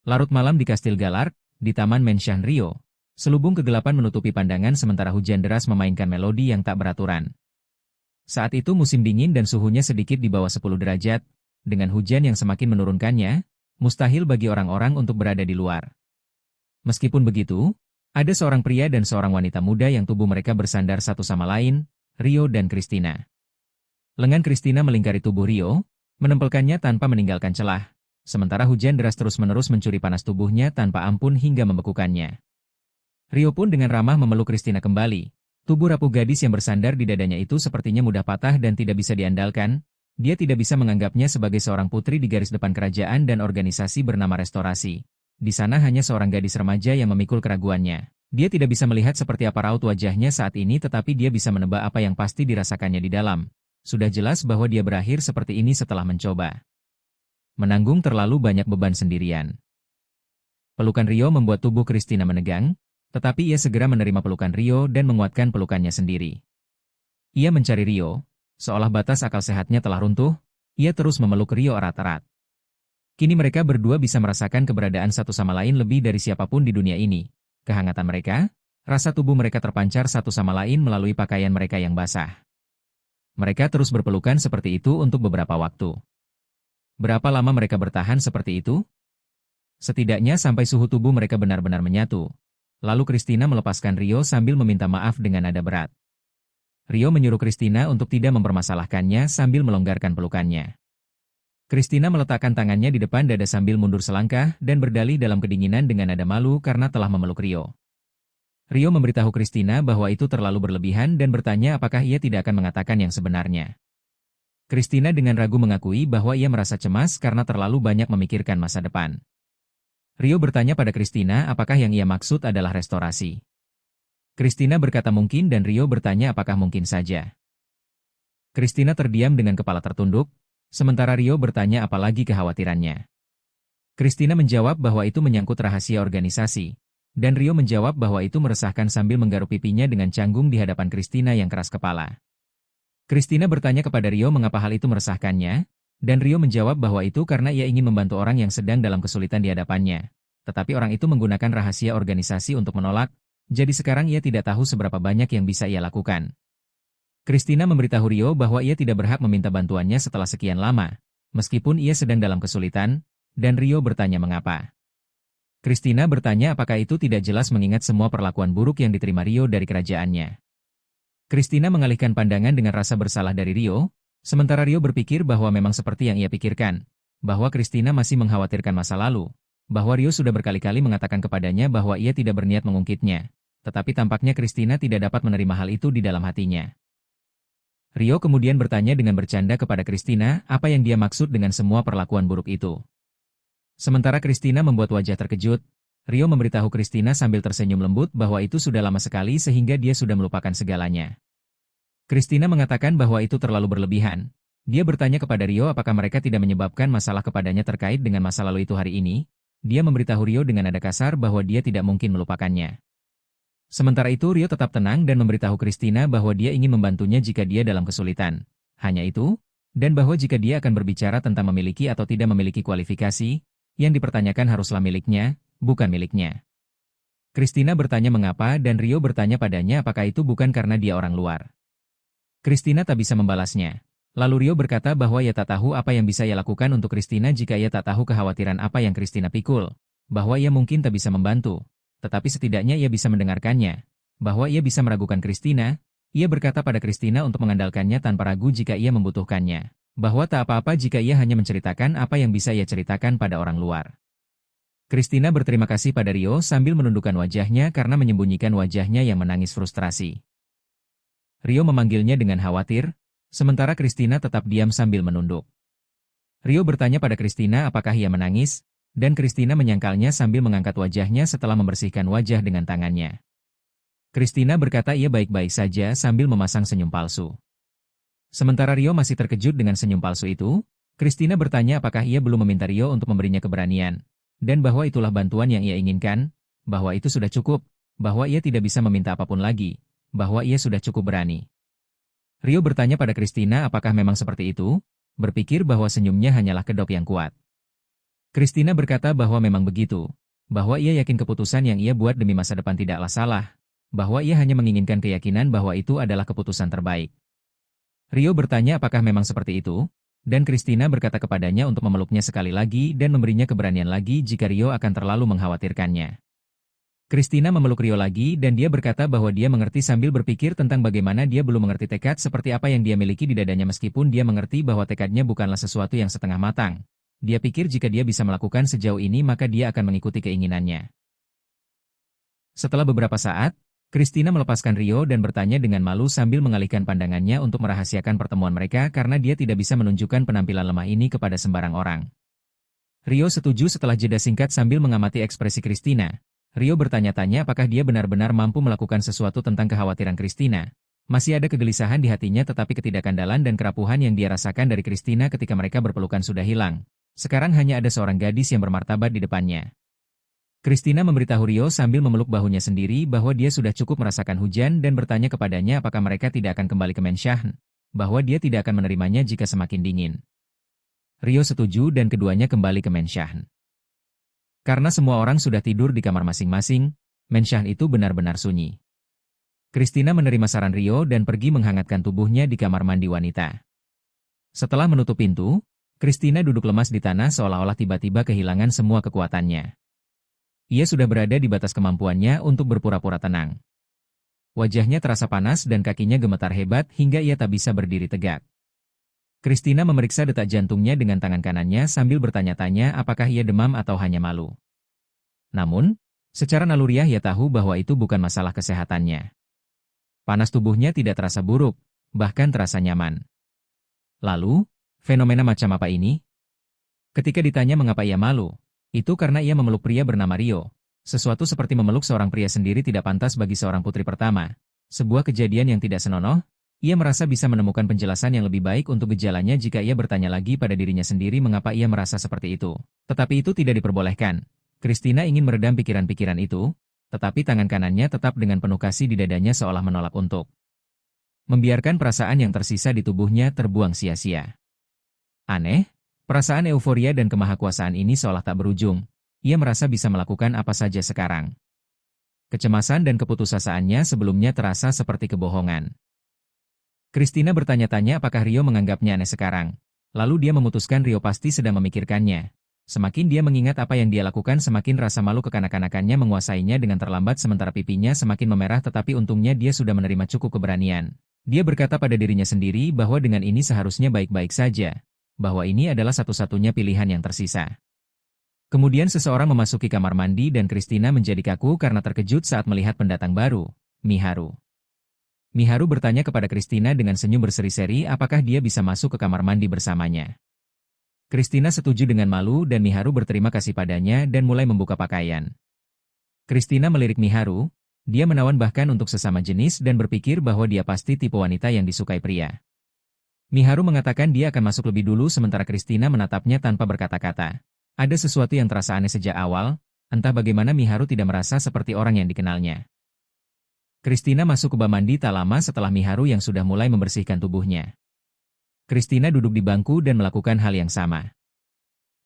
Larut malam di Kastil Galar, di Taman Menshan Rio. Selubung kegelapan menutupi pandangan sementara hujan deras memainkan melodi yang tak beraturan. Saat itu musim dingin dan suhunya sedikit di bawah 10 derajat, dengan hujan yang semakin menurunkannya, mustahil bagi orang-orang untuk berada di luar. Meskipun begitu, ada seorang pria dan seorang wanita muda yang tubuh mereka bersandar satu sama lain, Rio dan Christina. Lengan Christina melingkari tubuh Rio, menempelkannya tanpa meninggalkan celah, sementara hujan deras terus-menerus mencuri panas tubuhnya tanpa ampun hingga membekukannya. Rio pun dengan ramah memeluk Christina kembali. Tubuh rapuh gadis yang bersandar di dadanya itu sepertinya mudah patah dan tidak bisa diandalkan. Dia tidak bisa menganggapnya sebagai seorang putri di garis depan kerajaan dan organisasi bernama Restorasi. Di sana hanya seorang gadis remaja yang memikul keraguannya. Dia tidak bisa melihat seperti apa raut wajahnya saat ini, tetapi dia bisa menebak apa yang pasti dirasakannya di dalam. Sudah jelas bahwa dia berakhir seperti ini setelah mencoba menanggung terlalu banyak beban sendirian. Pelukan Rio membuat tubuh Christina menegang, tetapi ia segera menerima pelukan Rio dan menguatkan pelukannya sendiri. Ia mencari Rio, seolah batas akal sehatnya telah runtuh, ia terus memeluk Rio erat-erat. Kini mereka berdua bisa merasakan keberadaan satu sama lain lebih dari siapapun di dunia ini. Kehangatan mereka, rasa tubuh mereka terpancar satu sama lain melalui pakaian mereka yang basah. Mereka terus berpelukan seperti itu untuk beberapa waktu. Berapa lama mereka bertahan seperti itu? Setidaknya sampai suhu tubuh mereka benar-benar menyatu. Lalu Christina melepaskan Rio sambil meminta maaf dengan nada berat. Rio menyuruh Christina untuk tidak mempermasalahkannya sambil melonggarkan pelukannya. Christina meletakkan tangannya di depan dada sambil mundur selangkah dan berdalih dalam kedinginan dengan nada malu karena telah memeluk Rio. Rio memberitahu Christina bahwa itu terlalu berlebihan dan bertanya apakah ia tidak akan mengatakan yang sebenarnya. Christina dengan ragu mengakui bahwa ia merasa cemas karena terlalu banyak memikirkan masa depan. Rio bertanya pada Christina apakah yang ia maksud adalah restorasi. Christina berkata mungkin dan Rio bertanya apakah mungkin saja. Christina terdiam dengan kepala tertunduk, sementara Rio bertanya apalagi kekhawatirannya. Christina menjawab bahwa itu menyangkut rahasia organisasi, dan Rio menjawab bahwa itu meresahkan sambil menggaruk pipinya dengan canggung di hadapan Christina yang keras kepala. Christina bertanya kepada Rio mengapa hal itu meresahkannya, dan Rio menjawab bahwa itu karena ia ingin membantu orang yang sedang dalam kesulitan di hadapannya. Tetapi orang itu menggunakan rahasia organisasi untuk menolak, jadi sekarang ia tidak tahu seberapa banyak yang bisa ia lakukan. Christina memberitahu Rio bahwa ia tidak berhak meminta bantuannya setelah sekian lama, meskipun ia sedang dalam kesulitan, dan Rio bertanya mengapa. Christina bertanya apakah itu tidak jelas mengingat semua perlakuan buruk yang diterima Rio dari kerajaannya. Christina mengalihkan pandangan dengan rasa bersalah dari Rio, sementara Rio berpikir bahwa memang seperti yang ia pikirkan, bahwa Christina masih mengkhawatirkan masa lalu, bahwa Rio sudah berkali-kali mengatakan kepadanya bahwa ia tidak berniat mengungkitnya, tetapi tampaknya Christina tidak dapat menerima hal itu di dalam hatinya. Rio kemudian bertanya dengan bercanda kepada Christina apa yang dia maksud dengan semua perlakuan buruk itu. Sementara Christina membuat wajah terkejut, Rio memberitahu Christina sambil tersenyum lembut bahwa itu sudah lama sekali sehingga dia sudah melupakan segalanya. Christina mengatakan bahwa itu terlalu berlebihan. Dia bertanya kepada Rio apakah mereka tidak menyebabkan masalah kepadanya terkait dengan masa lalu itu hari ini. Dia memberitahu Rio dengan nada kasar bahwa dia tidak mungkin melupakannya. Sementara itu Rio tetap tenang dan memberitahu Christina bahwa dia ingin membantunya jika dia dalam kesulitan. Hanya itu, dan bahwa jika dia akan berbicara tentang memiliki atau tidak memiliki kualifikasi, yang dipertanyakan haruslah miliknya, bukan miliknya. Christina bertanya mengapa dan Rio bertanya padanya apakah itu bukan karena dia orang luar. Christina tak bisa membalasnya. Lalu Rio berkata bahwa ia tak tahu apa yang bisa ia lakukan untuk Christina jika ia tak tahu kekhawatiran apa yang Christina pikul, bahwa ia mungkin tak bisa membantu, tetapi setidaknya ia bisa mendengarkannya, bahwa ia bisa meragukan Christina. Ia berkata pada Christina untuk mengandalkannya tanpa ragu jika ia membutuhkannya, bahwa tak apa-apa jika ia hanya menceritakan apa yang bisa ia ceritakan pada orang luar. Christina berterima kasih pada Rio sambil menundukkan wajahnya karena menyembunyikan wajahnya yang menangis frustrasi. Rio memanggilnya dengan khawatir, sementara Christina tetap diam sambil menunduk. Rio bertanya pada Christina apakah ia menangis, dan Christina menyangkalnya sambil mengangkat wajahnya setelah membersihkan wajah dengan tangannya. Christina berkata ia baik-baik saja sambil memasang senyum palsu. Sementara Rio masih terkejut dengan senyum palsu itu, Christina bertanya apakah ia belum meminta Rio untuk memberinya keberanian, dan bahwa itulah bantuan yang ia inginkan, bahwa itu sudah cukup, bahwa ia tidak bisa meminta apapun lagi, bahwa ia sudah cukup berani. Rio bertanya pada Christina apakah memang seperti itu, berpikir bahwa senyumnya hanyalah kedok yang kuat. Christina berkata bahwa memang begitu, bahwa ia yakin keputusan yang ia buat demi masa depan tidaklah salah, bahwa ia hanya menginginkan keyakinan bahwa itu adalah keputusan terbaik. Rio bertanya apakah memang seperti itu, dan Christina berkata kepadanya untuk memeluknya sekali lagi dan memberinya keberanian lagi jika Rio akan terlalu mengkhawatirkannya. Christina memeluk Rio lagi dan dia berkata bahwa dia mengerti sambil berpikir tentang bagaimana dia belum mengerti tekad seperti apa yang dia miliki di dadanya meskipun dia mengerti bahwa tekadnya bukanlah sesuatu yang setengah matang. Dia pikir jika dia bisa melakukan sejauh ini maka dia akan mengikuti keinginannya. Setelah beberapa saat, Christina melepaskan Rio dan bertanya dengan malu sambil mengalihkan pandangannya untuk merahasiakan pertemuan mereka karena dia tidak bisa menunjukkan penampilan lemah ini kepada sembarang orang. Rio setuju setelah jeda singkat sambil mengamati ekspresi Christina. Rio bertanya-tanya apakah dia benar-benar mampu melakukan sesuatu tentang kekhawatiran Christina. Masih ada kegelisahan di hatinya tetapi ketidakkandalan dan kerapuhan yang dia rasakan dari Christina ketika mereka berpelukan sudah hilang. Sekarang hanya ada seorang gadis yang bermartabat di depannya. Christina memberitahu Rio sambil memeluk bahunya sendiri bahwa dia sudah cukup merasakan hujan dan bertanya kepadanya apakah mereka tidak akan kembali ke Menshahn, bahwa dia tidak akan menerimanya jika semakin dingin. Rio setuju dan keduanya kembali ke Menshahn. Karena semua orang sudah tidur di kamar masing-masing, Menshahn itu benar-benar sunyi. Christina menerima saran Rio dan pergi menghangatkan tubuhnya di kamar mandi wanita. Setelah menutup pintu, Christina duduk lemas di tanah seolah-olah tiba-tiba kehilangan semua kekuatannya. Ia sudah berada di batas kemampuannya untuk berpura-pura tenang. Wajahnya terasa panas dan kakinya gemetar hebat hingga ia tak bisa berdiri tegak. Christina memeriksa detak jantungnya dengan tangan kanannya sambil bertanya-tanya apakah ia demam atau hanya malu. Namun, secara naluriah ia tahu bahwa itu bukan masalah kesehatannya. Panas tubuhnya tidak terasa buruk, bahkan terasa nyaman. Lalu, fenomena macam apa ini? Ketika ditanya mengapa ia malu, itu karena ia memeluk pria bernama Rio. Sesuatu seperti memeluk seorang pria sendiri tidak pantas bagi seorang putri pertama. Sebuah kejadian yang tidak senonoh. Ia merasa bisa menemukan penjelasan yang lebih baik untuk gejalanya jika ia bertanya lagi pada dirinya sendiri mengapa ia merasa seperti itu. Tetapi itu tidak diperbolehkan. Christina ingin meredam pikiran-pikiran itu, tetapi tangan kanannya tetap dengan penuh kasih di dadanya seolah menolak untuk membiarkan perasaan yang tersisa di tubuhnya terbuang sia-sia. Aneh, perasaan euforia dan kemahakuasaan ini seolah tak berujung. Ia merasa bisa melakukan apa saja sekarang. Kecemasan dan keputusasaannya sebelumnya terasa seperti kebohongan. Christina bertanya-tanya apakah Rio menganggapnya aneh sekarang. Lalu dia memutuskan Rio pasti sedang memikirkannya. Semakin dia mengingat apa yang dia lakukan semakin rasa malu kekanak-kanakannya menguasainya dengan terlambat sementara pipinya semakin memerah tetapi untungnya dia sudah menerima cukup keberanian. Dia berkata pada dirinya sendiri bahwa dengan ini seharusnya baik-baik saja. Bahwa ini adalah satu-satunya pilihan yang tersisa. Kemudian seseorang memasuki kamar mandi dan Christina menjadi kaku karena terkejut saat melihat pendatang baru, Miharu. Miharu bertanya kepada Christina dengan senyum berseri-seri apakah dia bisa masuk ke kamar mandi bersamanya. Christina setuju dengan malu dan Miharu berterima kasih padanya dan mulai membuka pakaian. Christina melirik Miharu, dia menawan bahkan untuk sesama jenis dan berpikir bahwa dia pasti tipe wanita yang disukai pria. Miharu mengatakan dia akan masuk lebih dulu sementara Christina menatapnya tanpa berkata-kata. Ada sesuatu yang terasa aneh sejak awal, entah bagaimana Miharu tidak merasa seperti orang yang dikenalnya. Christina masuk ke bak mandi tak lama setelah Miharu yang sudah mulai membersihkan tubuhnya. Christina duduk di bangku dan melakukan hal yang sama.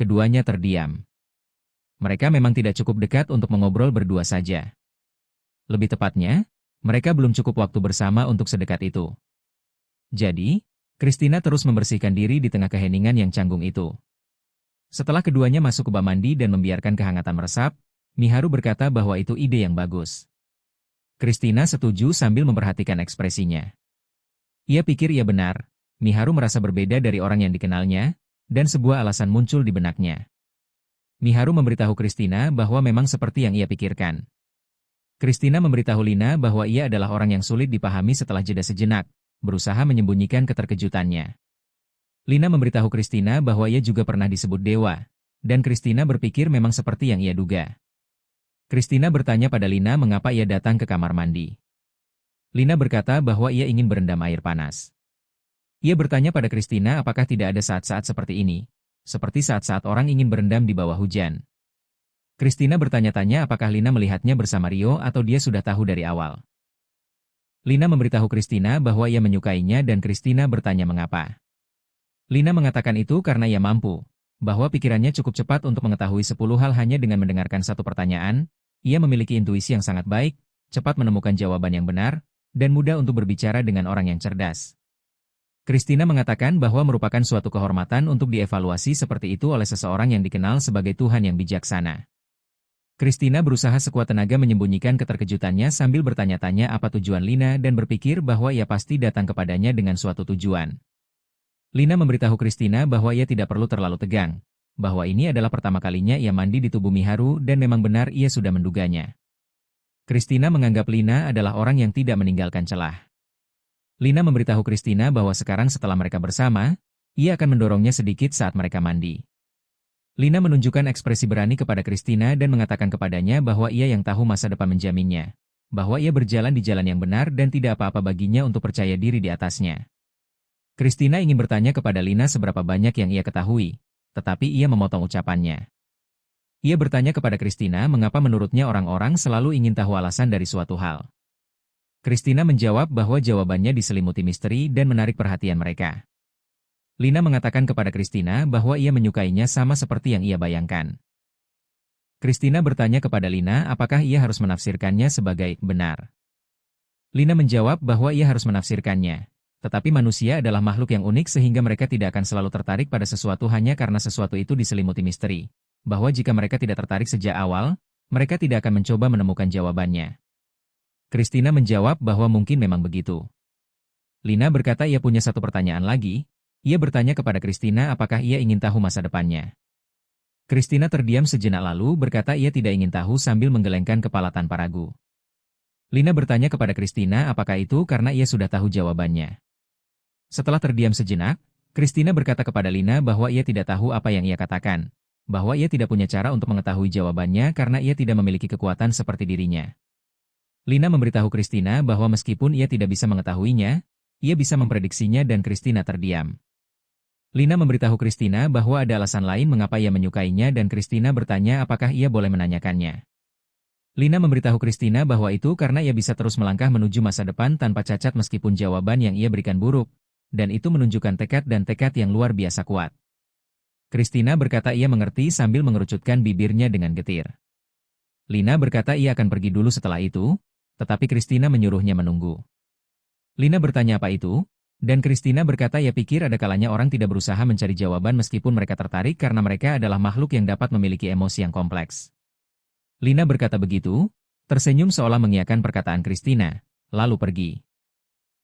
Keduanya terdiam. Mereka memang tidak cukup dekat untuk mengobrol berdua saja. Lebih tepatnya, mereka belum cukup waktu bersama untuk sedekat itu. Jadi, Christina terus membersihkan diri di tengah keheningan yang canggung itu. Setelah keduanya masuk ke bak mandi dan membiarkan kehangatan meresap, Miharu berkata bahwa itu ide yang bagus. Christina setuju sambil memperhatikan ekspresinya. Ia pikir ia benar, Miharu merasa berbeda dari orang yang dikenalnya, dan sebuah alasan muncul di benaknya. Miharu memberitahu Christina bahwa memang seperti yang ia pikirkan. Christina memberitahu Lina bahwa ia adalah orang yang sulit dipahami setelah jeda sejenak, berusaha menyembunyikan keterkejutannya. Lina memberitahu Christina bahwa ia juga pernah disebut dewa, dan Christina berpikir memang seperti yang ia duga. Christina bertanya pada Lina mengapa ia datang ke kamar mandi. Lina berkata bahwa ia ingin berendam air panas. Ia bertanya pada Christina apakah tidak ada saat-saat seperti ini, seperti saat-saat orang ingin berendam di bawah hujan. Christina bertanya-tanya apakah Lina melihatnya bersama Rio atau dia sudah tahu dari awal. Lina memberitahu Christina bahwa ia menyukainya dan Christina bertanya mengapa. Lina mengatakan itu karena ia mampu. bahwa pikirannya cukup cepat untuk mengetahui 10 hal hanya dengan mendengarkan satu pertanyaan. Ia memiliki intuisi yang sangat baik, cepat menemukan jawaban yang benar, dan mudah untuk berbicara dengan orang yang cerdas. Christina mengatakan bahwa merupakan suatu kehormatan untuk dievaluasi seperti itu oleh seseorang yang dikenal sebagai Tuhan yang bijaksana. Christina berusaha sekuat tenaga menyembunyikan keterkejutannya sambil bertanya-tanya apa tujuan Lina dan berpikir bahwa ia pasti datang kepadanya dengan suatu tujuan. Lina memberitahu Christina bahwa ia tidak perlu terlalu tegang, bahwa ini adalah pertama kalinya ia mandi di tubuh Miharu dan memang benar ia sudah menduganya. Christina menganggap Lina adalah orang yang tidak meninggalkan celah. Lina memberitahu Christina bahwa sekarang setelah mereka bersama, ia akan mendorongnya sedikit saat mereka mandi. Lina menunjukkan ekspresi berani kepada Christina dan mengatakan kepadanya bahwa ia yang tahu masa depan menjaminnya, bahwa ia berjalan di jalan yang benar dan tidak apa-apa baginya untuk percaya diri di atasnya. Christina ingin bertanya kepada Lina seberapa banyak yang ia ketahui, tetapi ia memotong ucapannya. Ia bertanya kepada Christina mengapa menurutnya orang-orang selalu ingin tahu alasan dari suatu hal. Christina menjawab bahwa jawabannya diselimuti misteri dan menarik perhatian mereka. Lina mengatakan kepada Christina bahwa ia menyukainya sama seperti yang ia bayangkan. Christina bertanya kepada Lina apakah ia harus menafsirkannya sebagai benar. Lina menjawab bahwa ia harus menafsirkannya. Tetapi manusia adalah makhluk yang unik sehingga mereka tidak akan selalu tertarik pada sesuatu hanya karena sesuatu itu diselimuti misteri. Bahwa jika mereka tidak tertarik sejak awal, mereka tidak akan mencoba menemukan jawabannya. Christina menjawab bahwa mungkin memang begitu. Lina berkata ia punya satu pertanyaan lagi. Ia bertanya kepada Christina apakah ia ingin tahu masa depannya. Christina terdiam sejenak lalu berkata ia tidak ingin tahu sambil menggelengkan kepala tanpa ragu. Lina bertanya kepada Christina apakah itu karena ia sudah tahu jawabannya. Setelah terdiam sejenak, Christina berkata kepada Lina bahwa ia tidak tahu apa yang ia katakan, bahwa ia tidak punya cara untuk mengetahui jawabannya karena ia tidak memiliki kekuatan seperti dirinya. Lina memberitahu Christina bahwa meskipun ia tidak bisa mengetahuinya, ia bisa memprediksinya dan Christina terdiam. Lina memberitahu Christina bahwa ada alasan lain mengapa ia menyukainya dan Christina bertanya apakah ia boleh menanyakannya. Lina memberitahu Christina bahwa itu karena ia bisa terus melangkah menuju masa depan tanpa cacat meskipun jawaban yang ia berikan buruk, dan itu menunjukkan tekad yang luar biasa kuat. Christina berkata ia mengerti sambil mengerucutkan bibirnya dengan getir. Lina berkata ia akan pergi dulu setelah itu, tetapi Christina menyuruhnya menunggu. Lina bertanya apa itu, dan Christina berkata ia pikir ada kalanya orang tidak berusaha mencari jawaban meskipun mereka tertarik karena mereka adalah makhluk yang dapat memiliki emosi yang kompleks. Lina berkata begitu, tersenyum seolah mengiyakan perkataan Christina, lalu pergi.